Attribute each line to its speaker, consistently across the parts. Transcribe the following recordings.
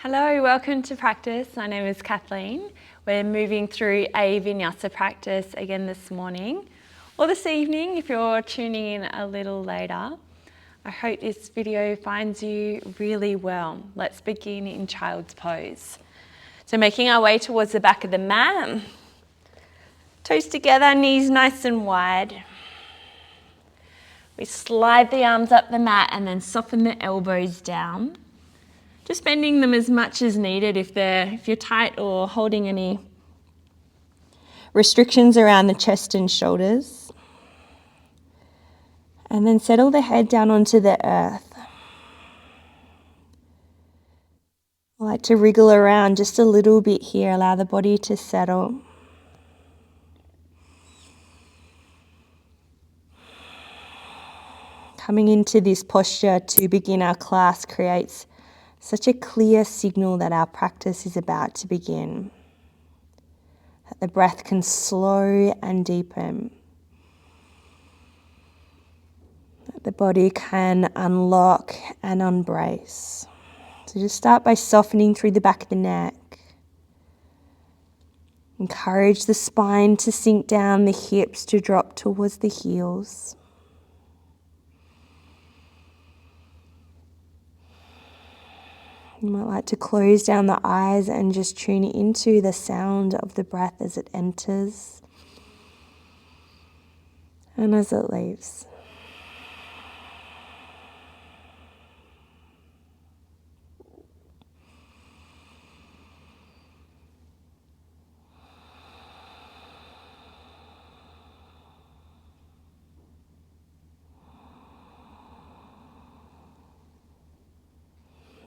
Speaker 1: Hello, welcome to practice. My name is Kathleen. We're moving through a Vinyasa practice again this morning or this evening if you're tuning in a little later. I hope this video finds you really well. Let's begin in child's pose. So making our way towards the back of the mat. Toes together, knees nice and wide. We slide the arms up the mat and then soften the elbows down. Just bending them as much as needed if you're tight or holding any restrictions around the chest and shoulders. And then settle the head down onto the earth. I like to wriggle around just a little bit here, allow the body to settle. Coming into this posture to begin our class creates such a clear signal that our practice is about to begin. That the breath can slow and deepen. That the body can unlock and unbrace. So just start by softening through the back of the neck. Encourage the spine to sink down, the hips to drop towards the heels. You might like to close down the eyes and just tune into the sound of the breath as it enters and as it leaves.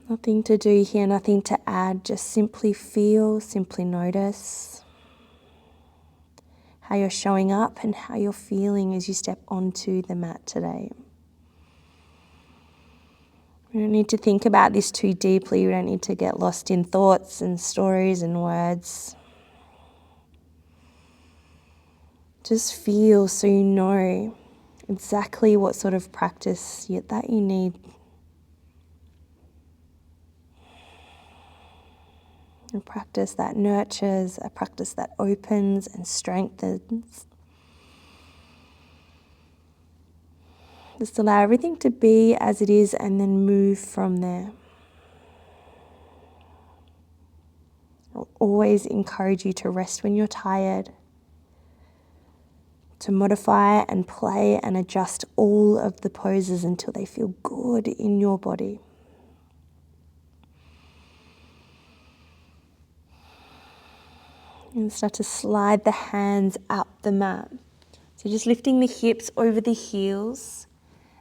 Speaker 1: Nothing to do here, nothing to add, just simply feel, simply notice how you're showing up and how you're feeling as you step onto the mat today. We don't need to think about this too deeply, we don't need to get lost in thoughts and stories and words. Just feel so you know exactly what sort of practice that you need. A practice that nurtures, a practice that opens and strengthens. Just allow everything to be as it is and then move from there. I'll always encourage you to rest when you're tired, to modify and play and adjust all of the poses until they feel good in your body. And start to slide the hands up the mat. So just lifting the hips over the heels,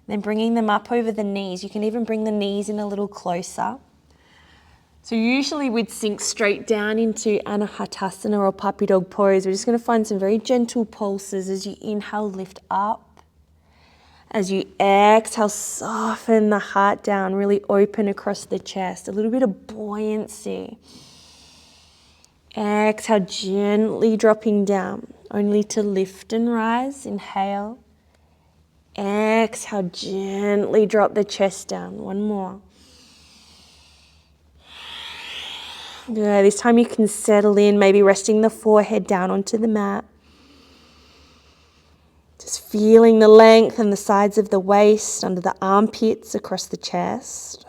Speaker 1: then bringing them up over the knees. You can even bring the knees in a little closer. So usually we'd sink straight down into Anahatasana or puppy dog pose. We're just going to find some very gentle pulses as you inhale, lift up. As you exhale, soften the heart down, really open across the chest. A little bit of buoyancy. Exhale, gently dropping down, only to lift and rise. Inhale. Exhale, gently drop the chest down. One more. Good. This time you can settle in, maybe resting the forehead down onto the mat. Just feeling the length and the sides of the waist, under the armpits, across the chest.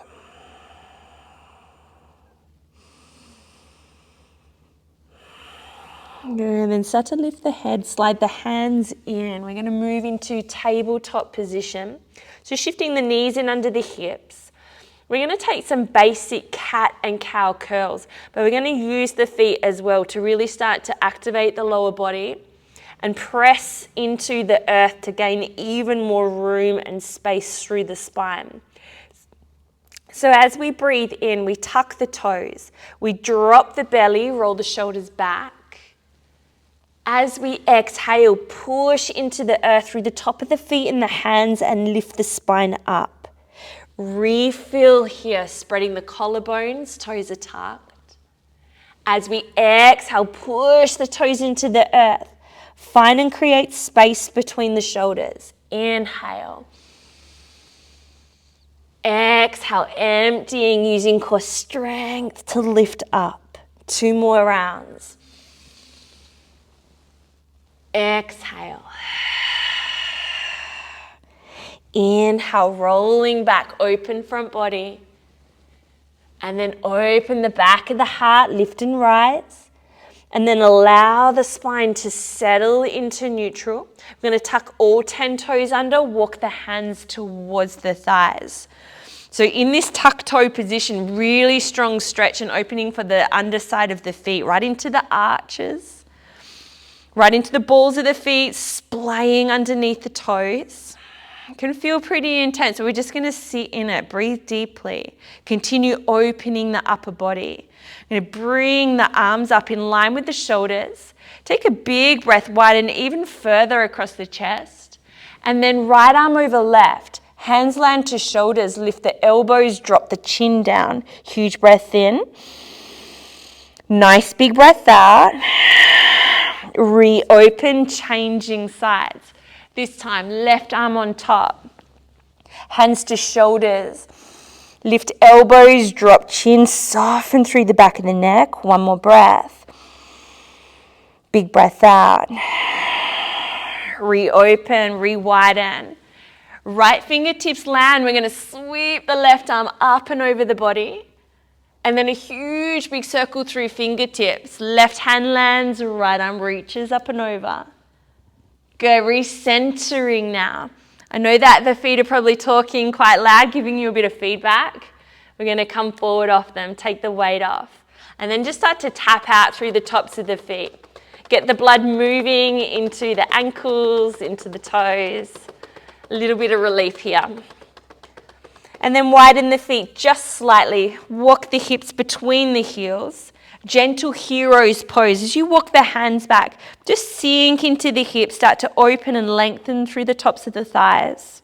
Speaker 1: And then start to lift the head, slide the hands in. We're going to move into tabletop position. So shifting the knees in under the hips. We're going to take some basic cat and cow curls, but we're going to use the feet as well to really start to activate the lower body and press into the earth to gain even more room and space through the spine. So as we breathe in, we tuck the toes, we drop the belly, roll the shoulders back. As we exhale, push into the earth through the top of the feet and the hands and lift the spine up. Refill here, spreading the collarbones, toes are tucked. As we exhale, push the toes into the earth. Find and create space between the shoulders. Inhale. Exhale, emptying, using core strength to lift up. 2 more rounds. Exhale. Inhale, rolling back, open front body. And then open the back of the heart, lift and rise. And then allow the spine to settle into neutral. We're going to tuck all 10 toes under, walk the hands towards the thighs. So in this tuck toe position, really strong stretch and opening for the underside of the feet, right into the arches, right into the balls of the feet, splaying underneath the toes. It can feel pretty intense, so we're just going to sit in it. Breathe deeply. Continue opening the upper body. I'm going to bring the arms up in line with the shoulders. Take a big breath, widen even further across the chest. And then right arm over left. Hands land to shoulders. Lift the elbows, drop the chin down. Huge breath in. Nice big breath out. Reopen, changing sides. This time, left arm on top. Hands to shoulders. Lift elbows, drop chin, soften through the back of the neck. 1 more breath. Big breath out. Reopen, re-widen. Right fingertips land. We're going to sweep the left arm up and over the body. And then a huge big circle through fingertips. Left hand lands, right arm reaches up and over. Good, recentering now. I know that the feet are probably talking quite loud, giving you a bit of feedback. We're going to come forward off them, take the weight off. And then just start to tap out through the tops of the feet. Get the blood moving into the ankles, into the toes. A little bit of relief here. And then widen the feet just slightly. Walk the hips between the heels. Gentle hero's pose. As you walk the hands back, just sink into the hips. Start to open and lengthen through the tops of the thighs.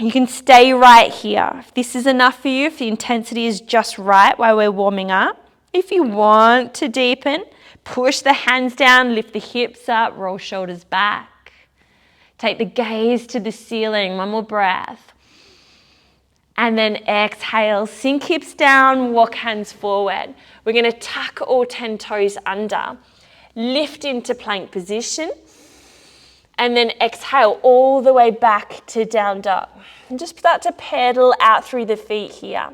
Speaker 1: You can stay right here. If this is enough for you, if the intensity is just right while we're warming up. If you want to deepen, push the hands down, lift the hips up, roll shoulders back. Take the gaze to the ceiling. 1 more breath. And then exhale, sink hips down, walk hands forward. We're going to tuck all 10 toes under. Lift into plank position. And then exhale all the way back to down dog. And just start to pedal out through the feet here.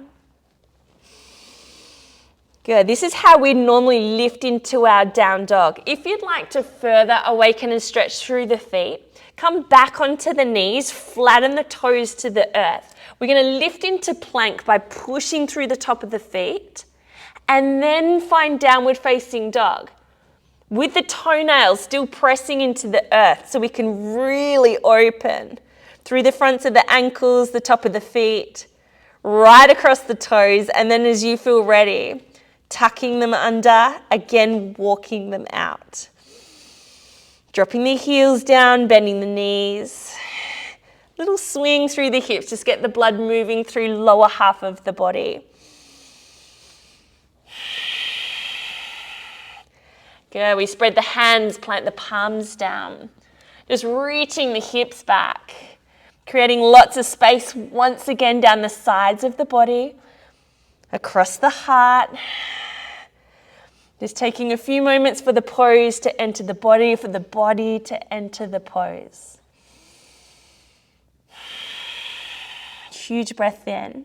Speaker 1: Good. This is how we normally lift into our down dog. If you'd like to further awaken and stretch through the feet, come back onto the knees, flatten the toes to the earth. We're going to lift into plank by pushing through the top of the feet and then find downward facing dog with the toenails still pressing into the earth so we can really open through the fronts of the ankles, the top of the feet, right across the toes, and then as you feel ready, tucking them under, again walking them out. Dropping the heels down, bending the knees. Little swing through the hips, just get the blood moving through lower half of the body. Good, we spread the hands, plant the palms down. Just reaching the hips back. Creating lots of space once again down the sides of the body. Across the heart. Just taking a few moments for the pose to enter the body, for the body to enter the pose. Huge breath in.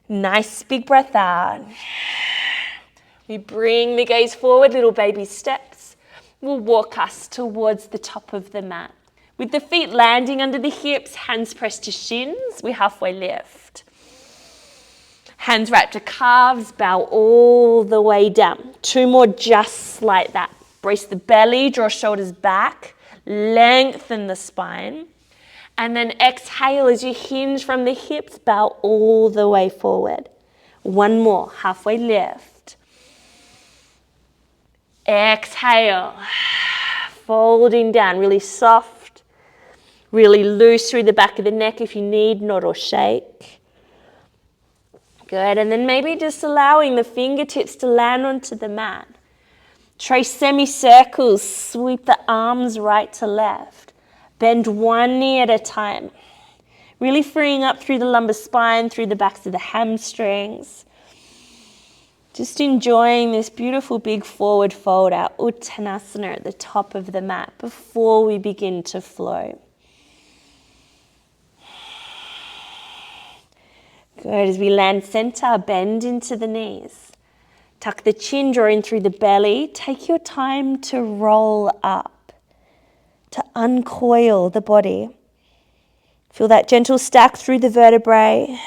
Speaker 1: Nice big breath out. We bring the gaze forward, little baby steps. Will walk us towards the top of the mat. With the feet landing under the hips, hands pressed to shins, we halfway lift. Hands wrapped to calves, bow all the way down. 2 more just like that. Brace the belly, draw shoulders back, lengthen the spine. And then exhale as you hinge from the hips, bow all the way forward. 1 more, halfway lift. Exhale, folding down, really soft, really loose through the back of the neck if you need, nod or shake. Good, and then maybe just allowing the fingertips to land onto the mat. Trace semicircles, sweep the arms right to left. Bend one knee at a time. Really freeing up through the lumbar spine, through the backs of the hamstrings. Just enjoying this beautiful big forward fold, our Uttanasana at the top of the mat before we begin to flow. Good, as we land center, bend into the knees. Tuck the chin, draw in through the belly. Take your time to roll up, to uncoil the body. Feel that gentle stack through the vertebrae.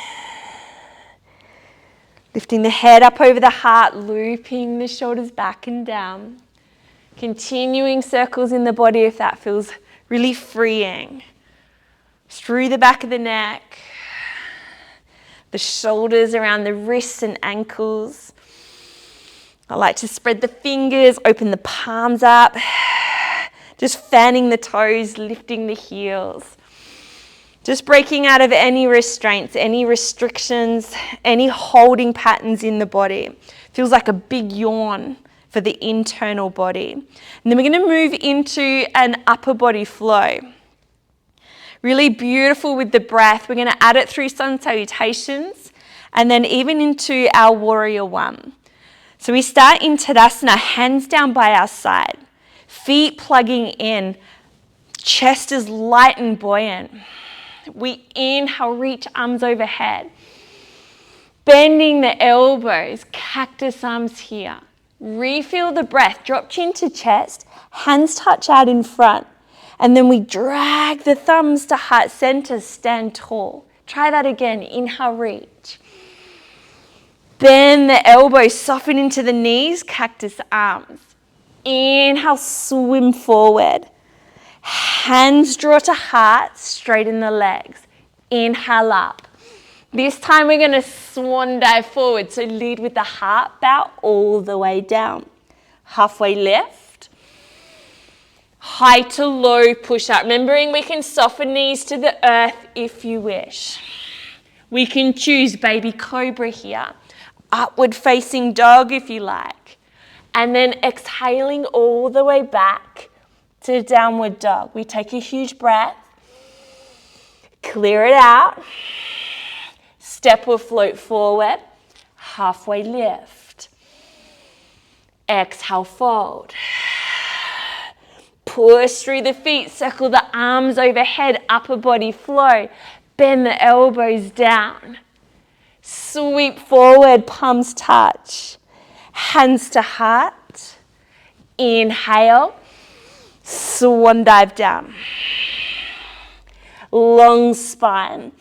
Speaker 1: Lifting the head up over the heart, looping the shoulders back and down. Continuing circles in the body if that feels really freeing. Through the back of the neck. The shoulders around the wrists and ankles. I like to spread the fingers, open the palms up. Just fanning the toes, lifting the heels. Just breaking out of any restraints, any restrictions, any holding patterns in the body. Feels like a big yawn for the internal body. And then we're going to move into an upper body flow. Really beautiful with the breath. We're going to add it through sun salutations and then even into our warrior one. So we start in Tadasana, hands down by our side, feet plugging in, chest is light and buoyant. We inhale, reach arms overhead. Bending the elbows, cactus arms here. Refill the breath, drop chin to chest, hands touch out in front. And then we drag the thumbs to heart center, stand tall. Try that again, inhale, reach. Bend the elbows, soften into the knees, cactus arms. Inhale, swim forward. Hands draw to heart, straighten the legs. Inhale up. This time we're going to swan dive forward, so lead with the heart, bow all the way down. Halfway lift. High to low push up. Remembering we can soften knees to the earth if you wish. We can choose baby cobra here. Upward facing dog if you like. And then exhaling all the way back to downward dog. We take a huge breath. Clear it out. Step or float forward. Halfway lift. Exhale, fold. Push through the feet, circle the arms overhead, upper body flow. Bend the elbows down. Sweep forward, palms touch. Hands to heart. Inhale. Swan dive down. Long spine.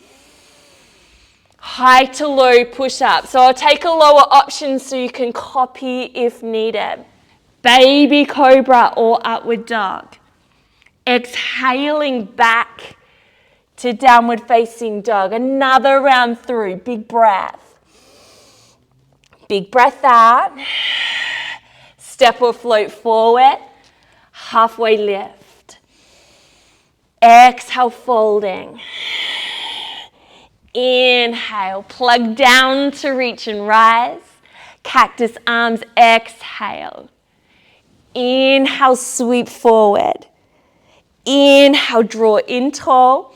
Speaker 1: High to low push up. So I'll take a lower option so you can copy if needed. Baby cobra or upward dog. Exhaling back to downward facing dog. Another round through. Big breath. Big breath out. Step or float forward. Halfway lift. Exhale, folding. Inhale, plug down to reach and rise. Cactus arms, exhale. Inhale, sweep forward. Inhale, draw in tall.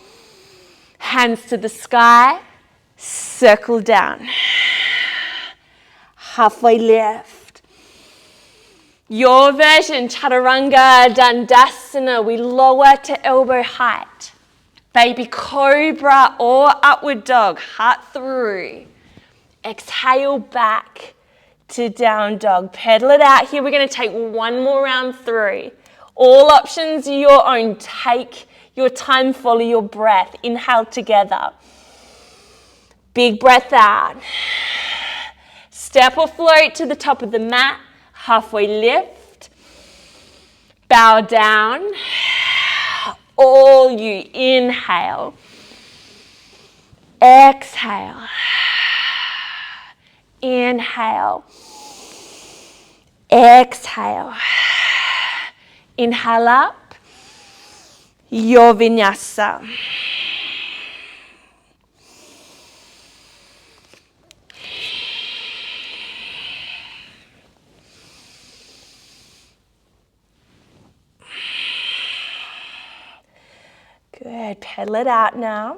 Speaker 1: Hands to the sky. Circle down. Halfway lift. Your version, Chaturanga Dandasana. We lower to elbow height. Baby cobra or upward dog. Heart through. Exhale back to down dog. Pedal it out here. We're going to take one more round through. All options are your own. Take your time, follow your breath. Inhale together. Big breath out. Step or float to the top of the mat. Halfway lift. Bow down. All you. Inhale. Exhale. Inhale. Exhale. Inhale up. Your vinyasa. Good. Pedal it out now.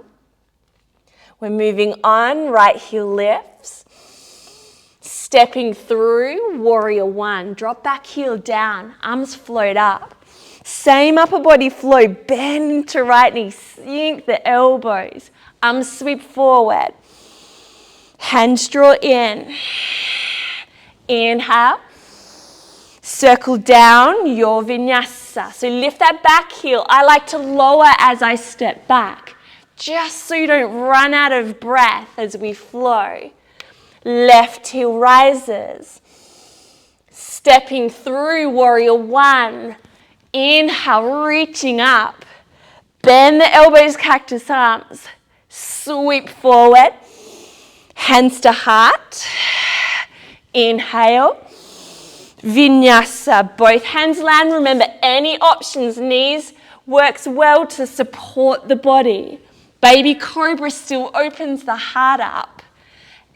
Speaker 1: We're moving on, right heel lifts. Stepping through, warrior one. Drop back heel down, arms float up. Same upper body flow, bend into right knee, sink the elbows. Arms sweep forward. Hands draw in. Inhale. Circle down your vinyasa. So lift that back heel. I like to lower as I step back, just so you don't run out of breath as we flow. Left heel rises. Stepping through, warrior one. Inhale, reaching up. Bend the elbows, cactus arms. Sweep forward. Hands to heart. Inhale. Vinyasa. Both hands land. Remember, any options, knees works well to support the body. Baby cobra still opens the heart up.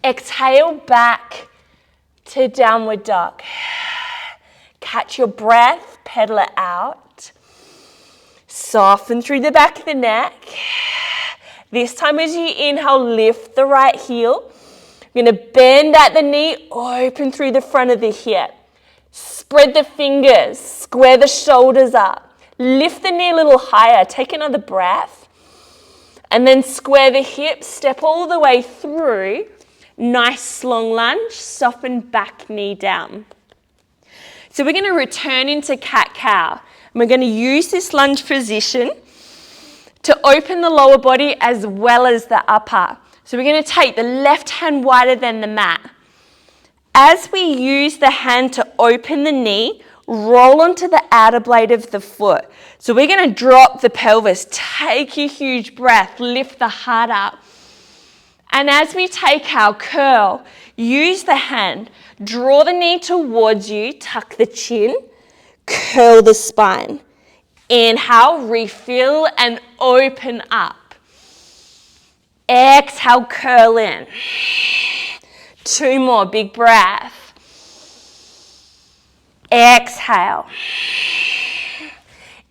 Speaker 1: Exhale back to downward dog. Catch your breath, pedal it out. Soften through the back of the neck. This time as you inhale, lift the right heel. You're going to bend at the knee, open through the front of the hip. Spread the fingers, square the shoulders up. Lift the knee a little higher, take another breath. And then square the hips, step all the way through. Nice long lunge, soften back knee down. So we're going to return into cat-cow. And we're going to use this lunge position to open the lower body as well as the upper. So we're going to take the left hand wider than the mat. As we use the hand to open the knee, roll onto the outer blade of the foot. So we're going to drop the pelvis, take a huge breath, lift the heart up. And as we take our curl, use the hand, draw the knee towards you, tuck the chin, curl the spine. Inhale, refill and open up. Exhale, curl in. 2 more, big breath. Exhale.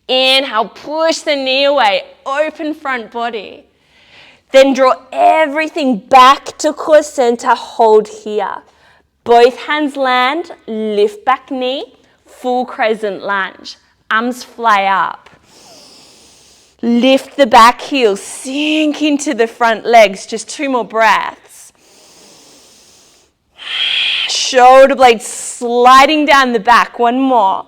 Speaker 1: Inhale, push the knee away, open front body. Then draw everything back to core center, hold here. Both hands land, lift back knee, full crescent lunge. Arms fly up. Lift the back heel, sink into the front legs, just 2 more breaths. Shoulder blades sliding down the back, 1 more.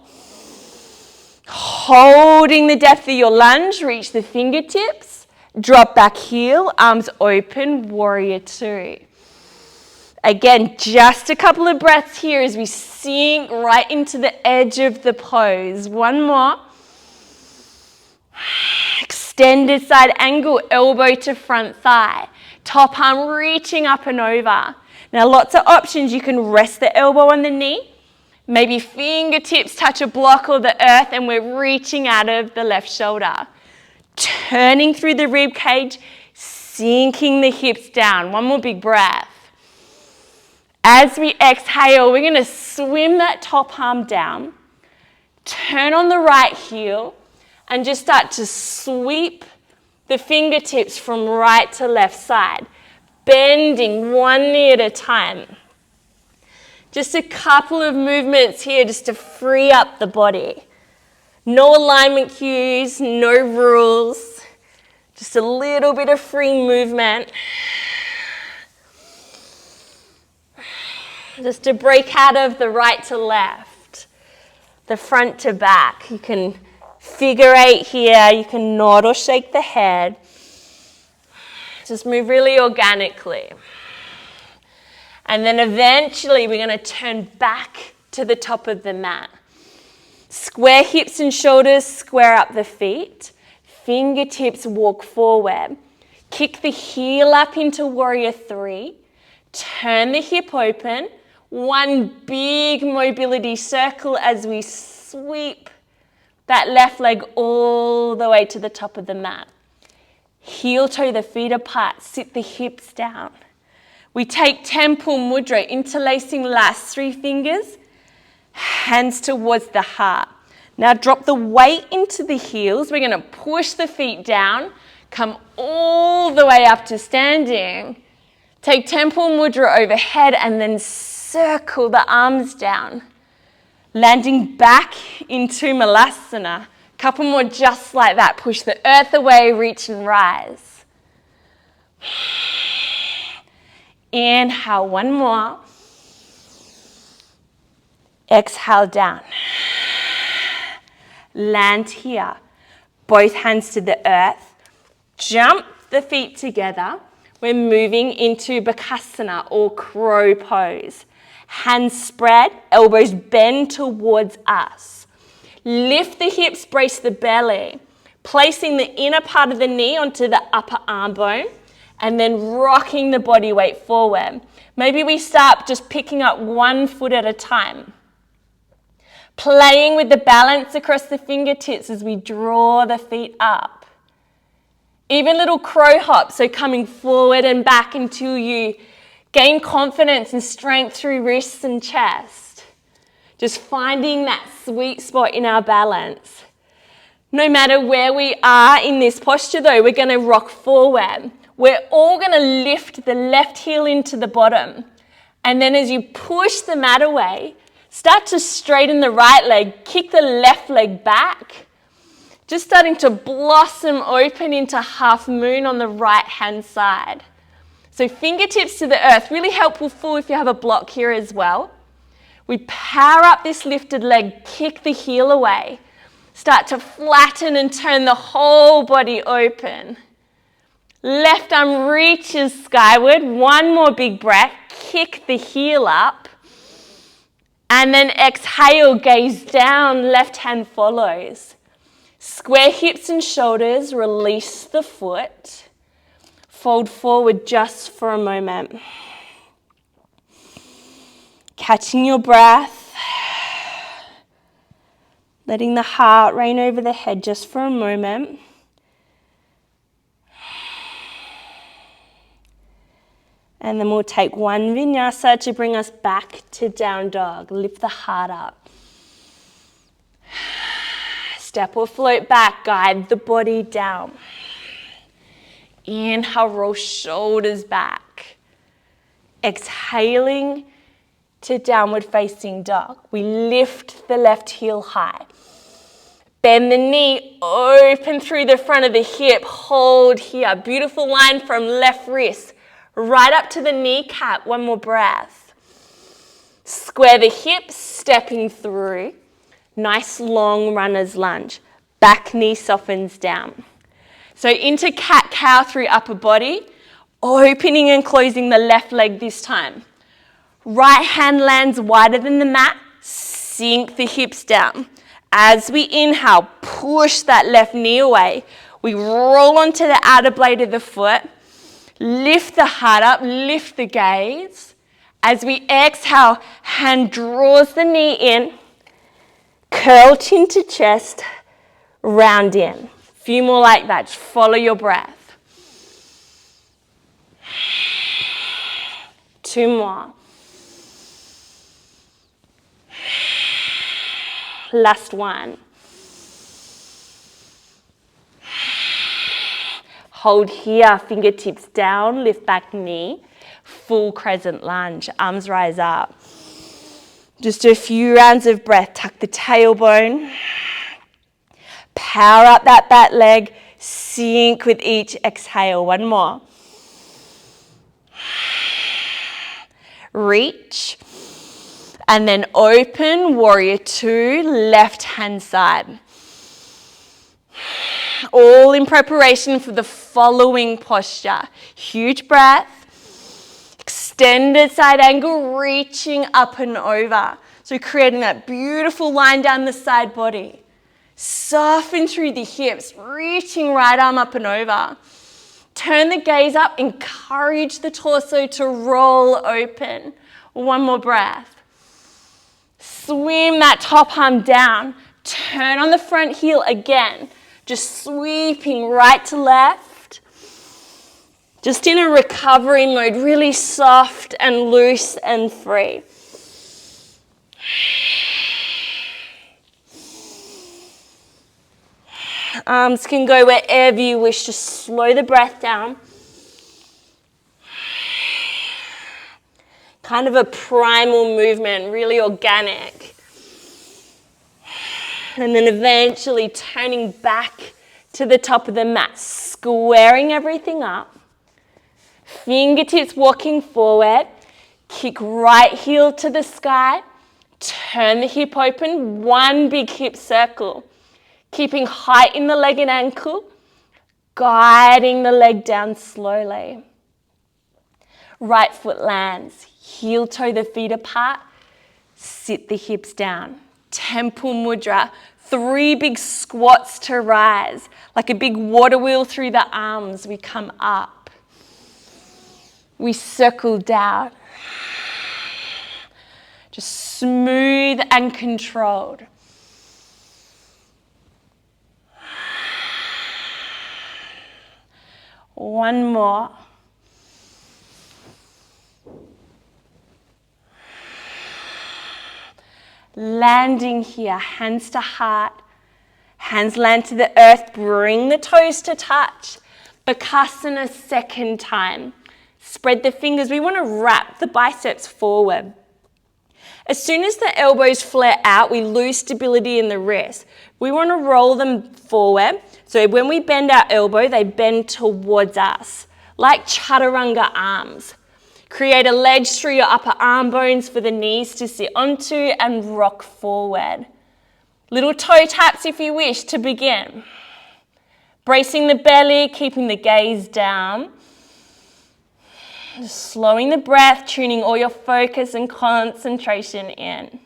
Speaker 1: Holding the depth of your lunge, reach the fingertips. Drop back heel, arms open, warrior two. Again, just a couple of breaths here as we sink right into the edge of the pose. 1 more. Extended side angle, elbow to front thigh. Top arm reaching up and over. Now lots of options. You can rest the elbow on the knee. Maybe fingertips touch a block or the earth and we're reaching out of the left shoulder. Turning through the rib cage, sinking the hips down. 1 more big breath. As we exhale, we're going to swim that top arm down. Turn on the right heel and just start to sweep the fingertips from right to left side. Bending 1 knee at a time. Just a couple of movements here just to free up the body. No alignment cues, no rules. Just a little bit of free movement. Just to break out of the right to left, the front to back. You can figure 8 here, you can nod or shake the head. Just move really organically. And then eventually we're going to turn back to the top of the mat. Square hips and shoulders, square up the feet. Fingertips walk forward. Kick the heel up into warrior 3. Turn the hip open. 1 big mobility circle as we sweep that left leg all the way to the top of the mat. Heel toe the feet apart, sit the hips down. We take temple mudra, interlacing last 3 fingers, hands towards the heart. Now drop the weight into the heels. We're going to push the feet down, Come all the way up to standing. Take temple mudra overhead and then circle the arms down. Landing back into malasana. Couple more just like that. Push the earth away, reach and rise. Inhale, one more. Exhale down. Land here. Both hands to the earth. Jump the feet together. We're moving into bakasana or crow pose. Hands spread, elbows bend towards us. Lift the hips, brace the belly. Placing the inner part of the knee onto the upper arm bone and then rocking the body weight forward. Maybe we start just picking up one foot at a time. Playing with the balance across the fingertips as we draw the feet up. Even little crow hops, so coming forward and back until you gain confidence and strength through wrists and chest. Just finding that sweet spot in our balance. No matter where we are in this posture though, we're going to rock forward. We're all going to lift the left heel into the bottom. And then as you push the mat away, start to straighten the right leg, kick the left leg back. Just starting to blossom open into half moon on the right hand side. So fingertips to the earth, really helpful if you have a block here as well. We power up this lifted leg, kick the heel away. Start to flatten and turn the whole body open. Left arm reaches skyward. One more big breath. Kick the heel up. And then exhale, gaze down, left hand follows. Square hips and shoulders, release the foot. Fold forward just for a moment. Catching your breath. Letting the heart reign over the head just for a moment. And then we'll take one vinyasa to bring us back to down dog. Lift the heart up. Step or float back, guide the body down. Inhale, roll shoulders back. Exhaling to downward facing dog. We lift the left heel high. Bend the knee, open through the front of the hip. Hold here. Beautiful line from left wrist right up to the kneecap. One more breath. Square the hips, stepping through. Nice long runner's lunge. Back knee softens down. So into cat-cow through upper body. Opening and closing the left leg this time. Right hand lands wider than the mat. Sink the hips down. As we inhale, push that left knee away. We roll onto the outer blade of the foot. Lift the heart up, lift the gaze. As we exhale, hand draws the knee in. Curl chin to chest, round in. A few more like that, just follow your breath. 2 more. Last one. Hold here, fingertips down, lift back knee. Full crescent lunge, arms rise up. Just a few rounds of breath. Tuck the tailbone. Power up that back leg. Sink with each exhale. One more. Reach. And then open, warrior 2, left hand side. All in preparation for the following posture. Huge breath. Extended side angle, reaching up and over. So creating that beautiful line down the side body. Soften through the hips, reaching right arm up and over. Turn the gaze up, encourage the torso to roll open. One more breath. Swim that top arm down. Turn on the front heel again. Just sweeping right to left. Just in a recovery mode, really soft and loose and free. Arms can go wherever you wish. Just slow the breath down. Kind of a primal movement, really organic. And then eventually turning back to the top of the mat, squaring everything up. Fingertips walking forward. Kick right heel to the sky. Turn the hip open, one big hip circle. Keeping height in the leg and ankle. Guiding the leg down slowly. Right foot lands. Heel toe the feet apart. Sit the hips down. Temple mudra. 3 big squats to rise. Like a big water wheel through the arms. We come up. We circle down. Just smooth and controlled. One more. Landing here, hands to heart. Hands land to the earth, bring the toes to touch. Bakasana second time. Spread the fingers. We want to wrap the biceps forward. As soon as the elbows flare out, we lose stability in the wrist. We want to roll them forward. So when we bend our elbow, they bend towards us, like chaturanga arms. Create a ledge through your upper arm bones for the knees to sit onto and rock forward. Little toe taps if you wish to begin. Bracing the belly, keeping the gaze down. Just slowing the breath, tuning all your focus and concentration in.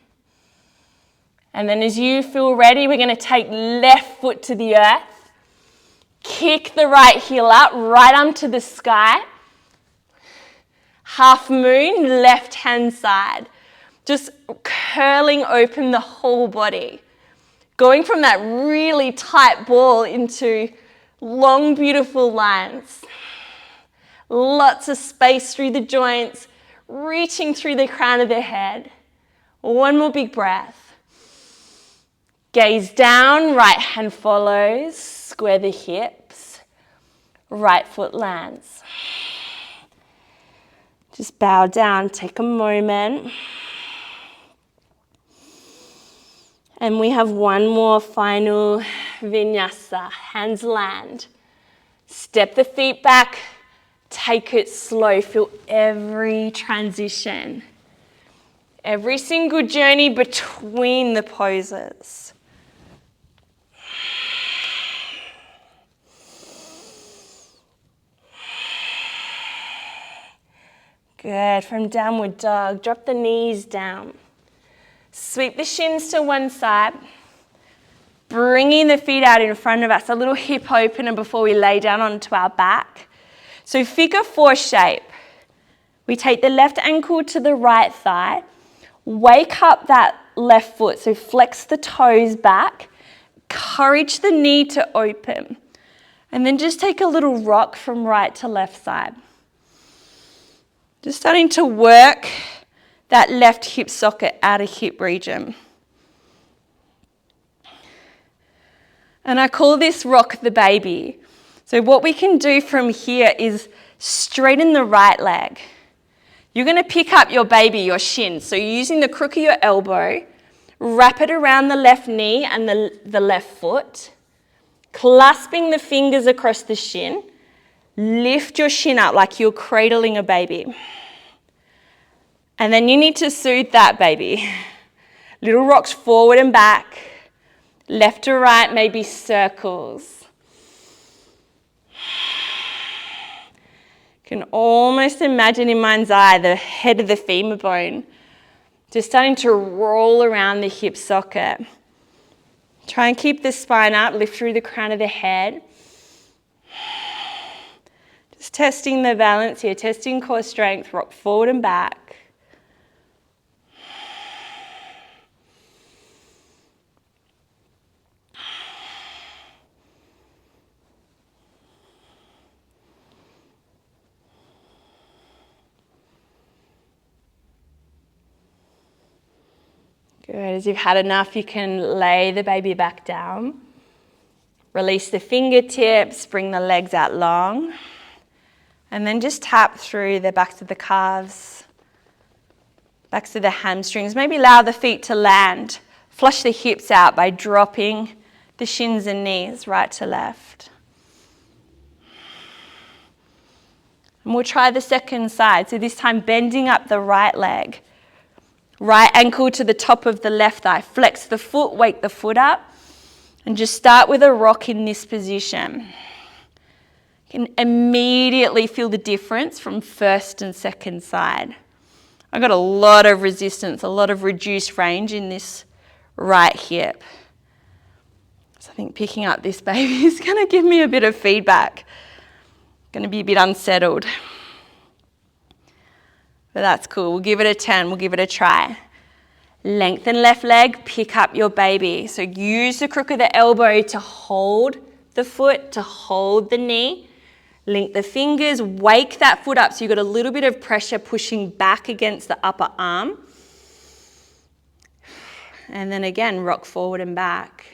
Speaker 1: And then as you feel ready, we're going to take left foot to the earth. Kick the right heel up, right arm to the sky. Half moon, left hand side. Just curling open the whole body. Going from that really tight ball into long, beautiful lines. Lots of space through the joints, reaching through the crown of the head. One more big breath. Gaze down, right hand follows, square the hips, right foot lands. Just bow down, take a moment. And we have one more final vinyasa, hands land. Step the feet back, take it slow, feel every transition. Every single journey between the poses. Good, from downward dog, drop the knees down. Sweep the shins to one side. Bringing the feet out in front of us, a little hip opener before we lay down onto our back. So figure 4 shape. We take the left ankle to the right thigh. Wake up that left foot, so flex the toes back. Encourage the knee to open. And then just take a little rock from right to left side. Just starting to work that left hip socket out of hip region. And I call this rock the baby. So what we can do from here is straighten the right leg. You're going to pick up your baby, your shin. So you're using the crook of your elbow, wrap it around the left knee and the left foot, clasping the fingers across the shin. Lift your shin up like you're cradling a baby. And then you need to soothe that baby. Little rocks forward and back, left to right, maybe circles. You can almost imagine in mind's eye the head of the femur bone just starting to roll around the hip socket. Try and keep the spine up, lift through the crown of the head. Just testing the balance here, testing core strength, rock forward and back. Good, as you've had enough, you can lay the baby back down. Release the fingertips, bring the legs out long. And then just tap through the backs of the calves, backs of the hamstrings. Maybe allow the feet to land. Flush the hips out by dropping the shins and knees right to left. And we'll try the second side. So this time bending up the right leg. Right ankle to the top of the left thigh. Flex the foot, wake the foot up. And just start with a rock in this position. You can immediately feel the difference from first and second side. I've got a lot of resistance, a lot of reduced range in this right hip. So I think picking up this baby is going to give me a bit of feedback. Going to be a bit unsettled. But that's cool. We'll give it a turn. We'll give it a try. Lengthen left leg, pick up your baby. So use the crook of the elbow to hold the foot, to hold the knee. Link the fingers, wake that foot up so you've got a little bit of pressure pushing back against the upper arm. And then again, rock forward and back.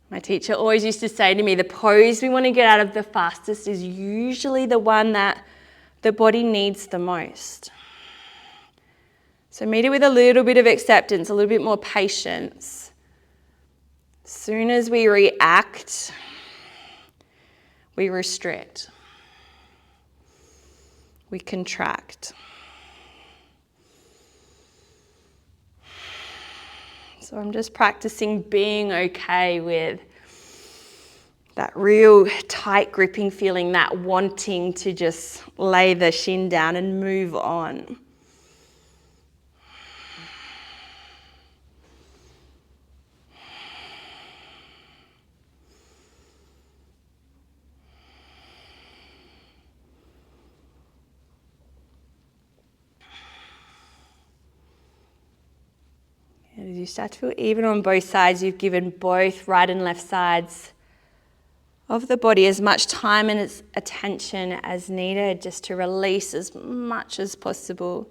Speaker 1: My teacher always used to say to me, the pose we want to get out of the fastest is usually the one that the body needs the most. So meet it with a little bit of acceptance, a little bit more patience. As soon as we react, we restrict. We contract. So I'm just practicing being okay with that real tight gripping feeling, that wanting to just lay the shin down and move on. As you start to feel even on both sides, you've given both right and left sides of the body as much time and as attention as needed, just to release as much as possible.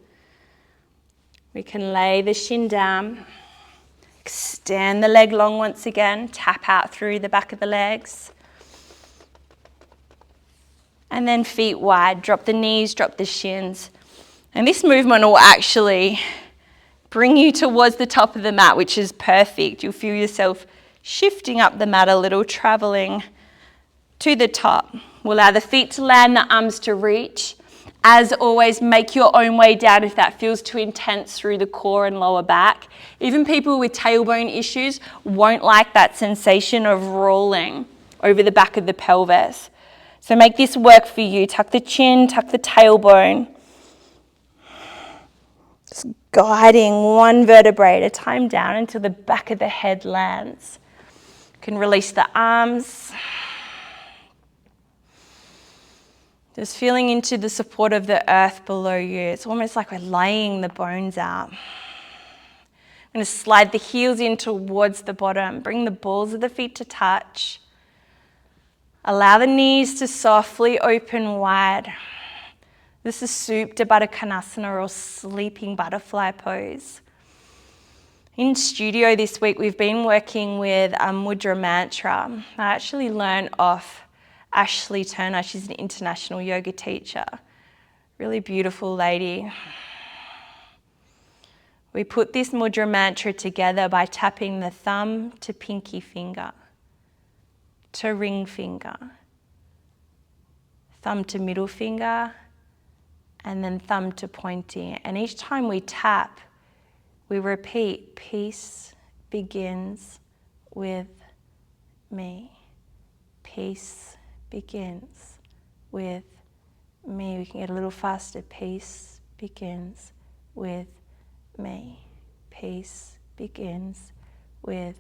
Speaker 1: We can lay the shin down, extend the leg long once again, tap out through the back of the legs. And then feet wide, drop the knees, drop the shins. And this movement will actually bring you towards the top of the mat, which is perfect. You'll feel yourself shifting up the mat a little, traveling to the top. We'll allow the feet to land, the arms to reach. As always, make your own way down if that feels too intense through the core and lower back. Even people with tailbone issues won't like that sensation of rolling over the back of the pelvis. So make this work for you. Tuck the chin, tuck the tailbone. Just guiding one vertebrae at a time down until the back of the head lands. You can release the arms. Just feeling into the support of the earth below you. It's almost like we're laying the bones out. I'm going to slide the heels in towards the bottom. Bring the balls of the feet to touch. Allow the knees to softly open wide. This is Supta Baddha Konasana, or sleeping butterfly pose. In studio this week, we've been working with a Mudra mantra. I actually learned off Ashley Turner. She's an international yoga teacher. Really beautiful lady. We put this Mudra mantra together by tapping the thumb to pinky finger, to ring finger, thumb to middle finger, and then thumb to pointy. And each time we tap, we repeat, peace begins with me. Peace begins with me. We can get a little faster. Peace begins with me. Peace begins with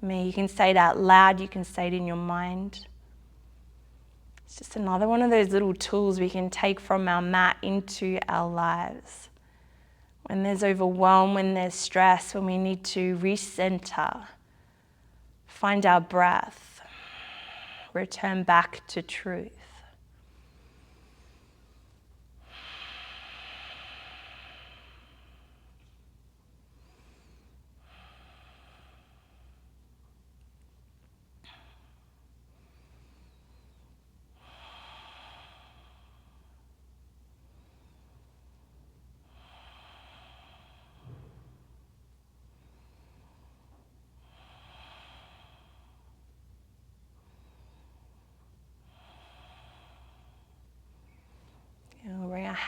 Speaker 1: me. You can say it out loud. You can say it in your mind. It's just another one of those little tools we can take from our mat into our lives. When there's overwhelm, when there's stress, when we need to recenter, find our breath, return back to truth.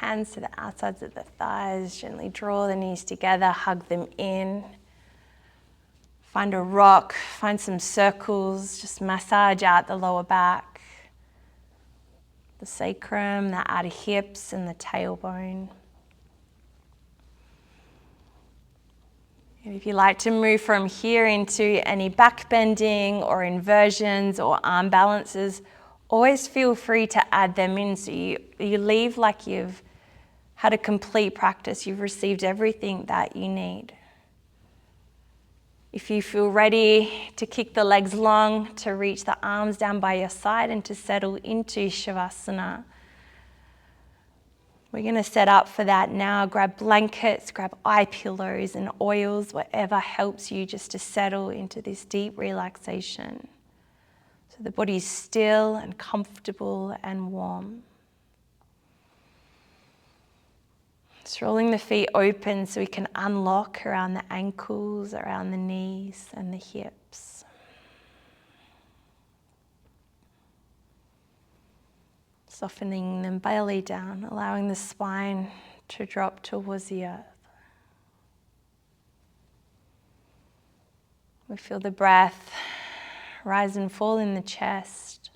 Speaker 1: hands to the outsides of the thighs. Gently draw the knees together, hug them in. Find a rock, find some circles, just massage out the lower back, the sacrum, the outer hips, and the tailbone. And if you like to move from here into any back bending or inversions or arm balances, always feel free to add them in so you leave like you've had a complete practice. You've received everything that you need. If you feel ready to kick the legs long, to reach the arms down by your side and to settle into Shavasana, we're going to set up for that now. Grab blankets, grab eye pillows and oils, whatever helps you just to settle into this deep relaxation. So the body's still and comfortable and warm. Just rolling the feet open so we can unlock around the ankles, around the knees and the hips. Softening them belly down, allowing the spine to drop towards the earth. We feel the breath rise and fall in the chest.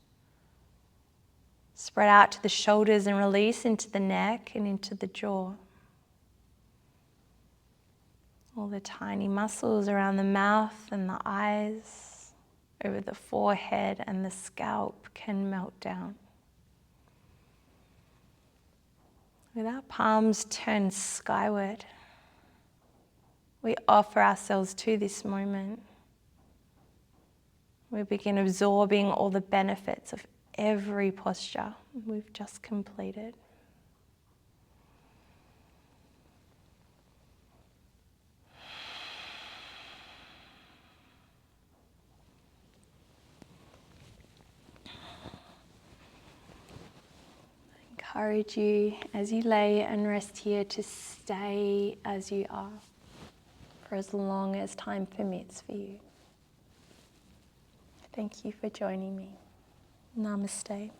Speaker 1: Spread out to the shoulders and release into the neck and into the jaw. All the tiny muscles around the mouth and the eyes, over the forehead and the scalp can melt down. With our palms turned skyward, we offer ourselves to this moment. We begin absorbing all the benefits of every posture we've just completed. Encourage you as you lay and rest here to stay as you are for as long as time permits for you. Thank you for joining me. Namaste.